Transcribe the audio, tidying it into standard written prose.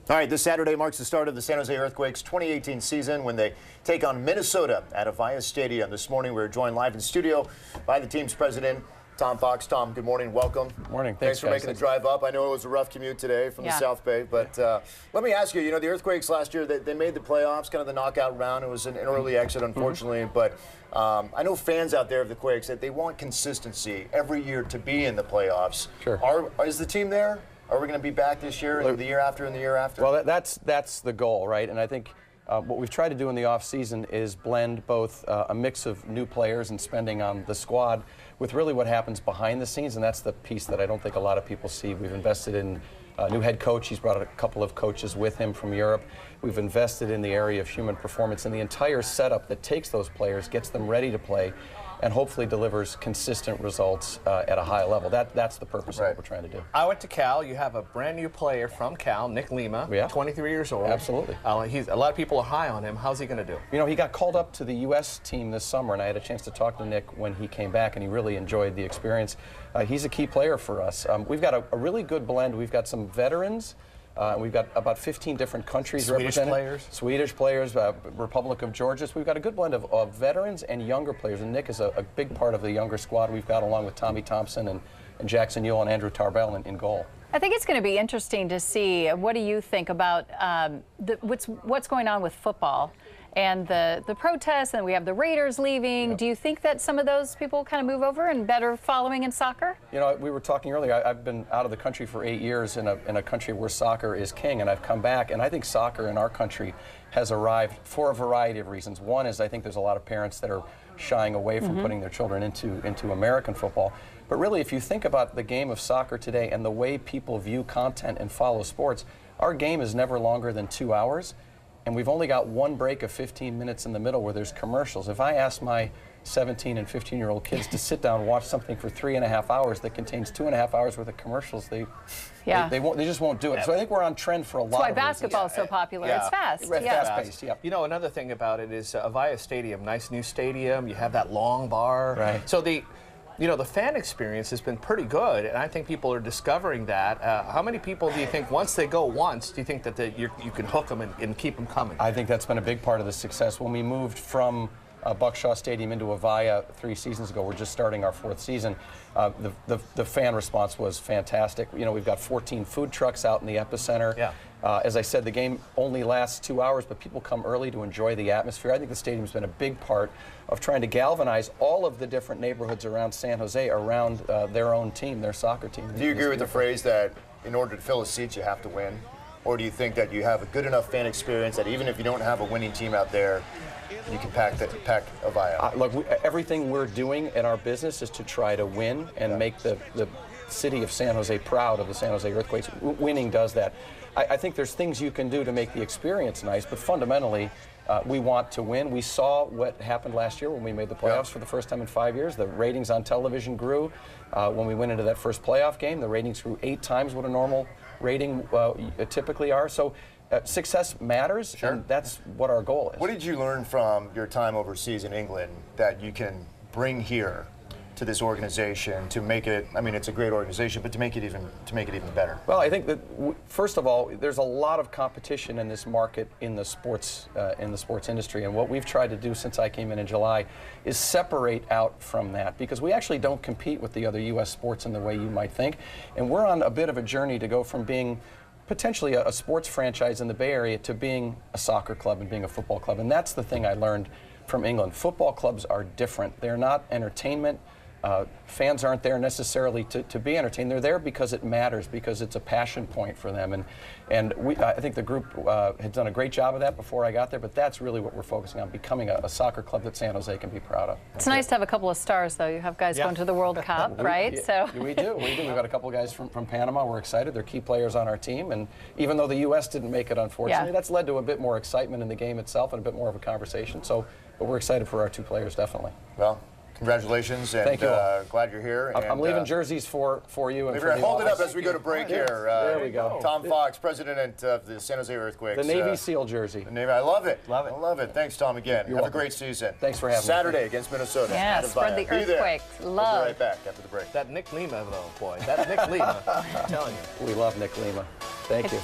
All right, this Saturday marks the start of the San Jose Earthquakes 2018 season when they take on Minnesota at Avaya Stadium. This morning, we're joined live in studio by the team's president, Tom Fox. Tom, good morning. Welcome. Good morning. Thanks for making the drive up. I know it was a rough commute today from the South Bay, but let me ask you, the Earthquakes last year, they made the playoffs, kind of the knockout round. It was an early exit, unfortunately, but I know fans out there of the Quakes that they want consistency every year to be in the playoffs. Sure. Is the team there? Are we going to be back this year and the year after and the year after? Well, that's the goal, right? And I think what we've tried to do in the off-season is blend both a mix of new players and spending on the squad with really what happens behind the scenes, and that's the piece that I don't think a lot of people see. We've invested in a new head coach. He's brought a couple of coaches with him from Europe. We've invested in the area of human performance and the entire setup that takes those players, gets them ready to play, and hopefully delivers consistent results at a high level. That's the purpose of what we're trying to do. I went to Cal. You have a brand new player from Cal, Nick Lima, 23 years old. Absolutely. A lot of people are high on him. How's he going to do? You know, he got called up to the U.S. team this summer, and I had a chance to talk to Nick when he came back, and he really enjoyed the experience. He's a key player for us. We've got a really good blend. We've got some veterans. We've got about 15 different countries represented. Swedish players, Republic of Georgia. So we've got a good blend of veterans and younger players. And Nick is a big part of the younger squad we've got, along with Tommy Thompson and Jackson Ewell and Andrew Tarbell in goal. I think it's going to be interesting to see. What do you think about what's going on with football and the protests, and we have the Raiders leaving? Yep. Do you think that some of those people kind of move over and better following in soccer? You know, we were talking earlier, I've been out of the country for 8 years in a country where soccer is king, and I've come back, and I think soccer in our country has arrived for a variety of reasons. One is I think there's a lot of parents that are shying away from putting their children into American football. But really, if you think about the game of soccer today and the way people view content and follow sports, our game is never longer than 2 hours. And we've only got one break of 15 minutes in the middle where there's commercials. If I ask my 17 and 15-year-old kids to sit down and watch something for 3.5 hours that contains 2.5 hours worth of commercials, they just won't do it. So I think we're on trend for a lot of reasons. That's why basketball is so popular. It's fast. It's fast-paced, You know, another thing about it is Avaya Stadium, nice new stadium. You have that long bar. Right. So the fan experience has been pretty good, and I think people are discovering that. How many people do you think, once they go once, do you think that you can hook them and keep them coming? I think that's been a big part of the success. When we moved from Buckshaw Stadium into Avaya 3 seasons ago, we're just starting our 4th season, the fan response was fantastic. You know, we've got 14 food trucks out in the epicenter. Yeah. As I said, the game only lasts 2 hours, but people come early to enjoy the atmosphere. I think the stadium's been a big part of trying to galvanize all of the different neighborhoods around San Jose around their own team, their soccer team. Do you agree with the phrase that in order to fill a seat, you have to win? Or do you think that you have a good enough fan experience that even if you don't have a winning team out there, you can pack Avaya? Look, everything we're doing in our business is to try to win and make the city of San Jose proud of the San Jose Earthquakes. Winning does that. I think there's things you can do to make the experience nice, but fundamentally, we want to win. We saw what happened last year when we made the playoffs for the first time in 5 years. The ratings on television grew. When we went into that first playoff game, the ratings grew 8 times what a normal rating typically are. So success matters, and that's what our goal is. What did you learn from your time overseas in England that you can bring here to this organization to make it? I mean, it's a great organization, but to make it even better. Well, I think that first of all, there's a lot of competition in this market in the sports industry, and what we've tried to do since I came in July is separate out from that, because we actually don't compete with the other U.S. sports in the way you might think, and we're on a bit of a journey to go from being potentially a sports franchise in the Bay Area to being a soccer club and being a football club, and that's the thing I learned from England. Football clubs are different. They're not entertainment. Fans aren't there necessarily to be entertained. They're there because it matters, because it's a passion point for them. And I think the group had done a great job of that before I got there, but that's really what we're focusing on, becoming a soccer club that San Jose can be proud of. It's nice to have a couple of stars, though. You have guys going to the World Cup, right? We do. We've got a couple of guys from Panama. We're excited. They're key players on our team. And even though the U.S. didn't make it, unfortunately, that's led to a bit more excitement in the game itself and a bit more of a conversation. But we're excited for our 2 players, definitely. Well, congratulations, and thank you glad you're here. I'm leaving jerseys for you and for the hold it up office. as we go to break here. There we go. Tom Fox, president of the San Jose Earthquakes. The Navy SEAL jersey. The Navy, I love it. I love it. Thanks, Tom, again. Have a great season. Thanks for having me. Saturday against Minnesota. Yeah, spread the Earthquakes. We'll be right back after the break. That Nick Lima, though, boy. That Nick Lima, I'm telling you. We love Nick Lima. Thank you.